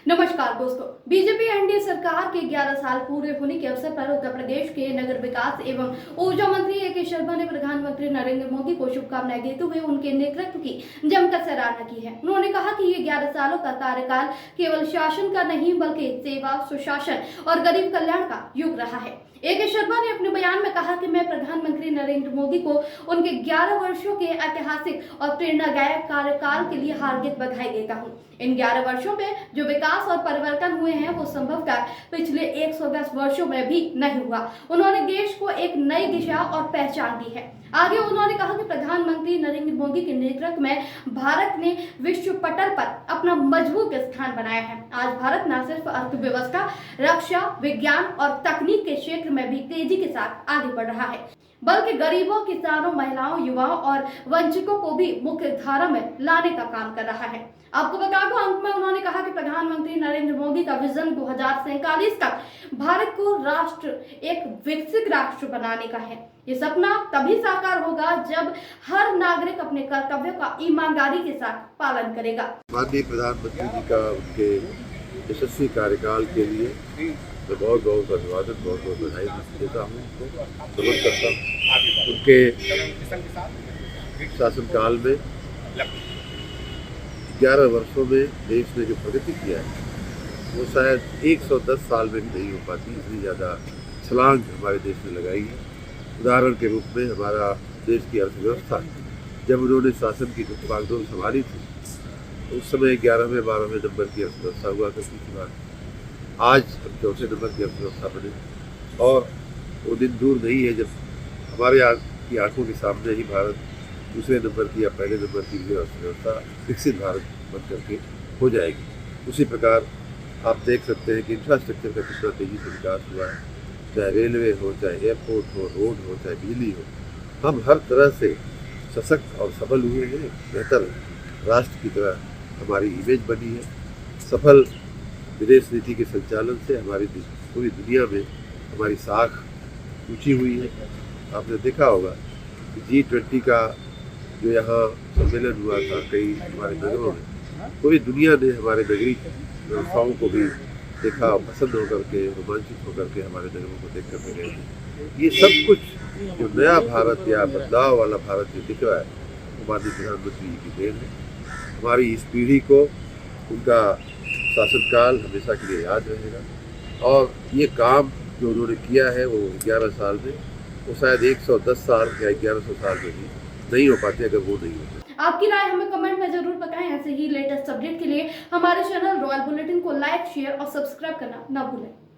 नमस्कार दोस्तों, BJP NDA सरकार के 11 साल पूरे होने के अवसर पर उत्तर प्रदेश के नगर विकास एवं ऊर्जा मंत्री ए के शर्मा ने प्रधानमंत्री नरेंद्र मोदी को शुभकामनाएं देते हुए उनके नेतृत्व की जमकर सराहना की है। उन्होंने कहा कि ये 11 सालों का कार्यकाल केवल शासन का नहीं बल्कि सेवा, सुशासन और गरीब कल्याण का युग रहा है। ए के शर्मा ने अपने बयान में कहा कि मैं प्रधानमंत्री नरेंद्र मोदी को उनके 11 वर्षों के ऐतिहासिक और प्रेरणादायक कार्यकाल के लिए हार्दिक बधाई देता हूं। इन 11 वर्षों में जो विकास और परिवर्तन हुए हैं वो संभवतः पिछले 110 वर्षों में भी नहीं हुआ। उन्होंने देश को एक नई दिशा और पहचान दी है। आगे उन्होंने कहा कि प्रधानमंत्री नरेंद्र मोदी के नेतृत्व में भारत ने विश्व पटल पर अपना मजबूत स्थान बनाया है। आज भारत न सिर्फ अर्थव्यवस्था, रक्षा, विज्ञान और तकनीक के क्षेत्र में भी तेजी के साथ आगे बढ़ रहा है, बल्कि गरीबों, किसानों, महिलाओं, युवाओं और वंचितों को भी मुख्य धारा में लाने का काम कर रहा है। आपको बता दो, अंत में उन्होंने कहा कि प्रधानमंत्री नरेंद्र मोदी का विजन 2047 तक भारत को एक विकसित राष्ट्र बनाने का है। ये सपना तभी साकार होगा जब हर नागरिक अपने कर्तव्यों का ईमानदारी के साथ पालन करेगा। माननीय प्रधानमंत्री जी का उनके यशस्वी कार्यकाल के लिए मैं बहुत बहुत अभिवादन, बहुत बहुत बधाई देता हूँ, नमन करता हूँ। उनके शासनकाल में 11 वर्षों में देश ने जो प्रगति किया है वो शायद 110 साल में भी नहीं हो पाती। इतनी ज़्यादा छलांग हमारे देश ने लगाई है। उदाहरण के रूप में हमारा देश की अर्थव्यवस्था, जब उन्होंने शासन की बागडोर संभाली थी उस समय 11वें 12वें नंबर की अर्थव्यवस्था हुआ करती थी भारत। आज हम चौथे नंबर की अर्थव्यवस्था बने और वो दिन दूर नहीं है जब हमारे की आंखों के सामने ही भारत दूसरे नंबर की या पहले नंबर की भी अर्थव्यवस्था विकसित भारत बन करके हो जाएगी। उसी प्रकार आप देख सकते हैं कि इंफ्रास्ट्रक्चर का कितना तेज़ी से विकास हुआ है, चाहे रेलवे हो, चाहे एयरपोर्ट हो, रोड हो, चाहे बिजली हो। हम हर तरह से सशक्त और सबल हुए हैं। बेहतर राष्ट्र की तरह हमारी इमेज बनी है। सफल विदेश नीति के संचालन से हमारी पूरी दुनिया में हमारी साख ऊंची हुई है। आपने देखा होगा कि G20 का जो यहाँ सम्मेलन हुआ था कई हमारे नगरों में, पूरी दुनिया ने हमारे नगरीय व्यवस्थाओं को भी देखा, पसंद होकर के, रोमांचित होकर के हमारे नगरों को देख कर गए थे। ये सब कुछ जो नया भारत या बदलाव वाला भारत जो दिख रहा है वो माननीय प्रधानमंत्री जी की देन है। हमारी इस पीढ़ी को उनका शासनकाल हमेशा के लिए याद रहेगा और ये काम जो उन्होंने किया है वो 11 साल में, वो शायद 110 साल या 1100 साल में भी नहीं हो पाते अगर वो नहीं होते। आपकी राय हमें कमेंट में जरूर बताएं। ऐसे ही लेटेस्ट अपडेट के लिए हमारे चैनल रॉयल बुलेटिन को लाइक, शेयर और सब्सक्राइब करना ना भूलें।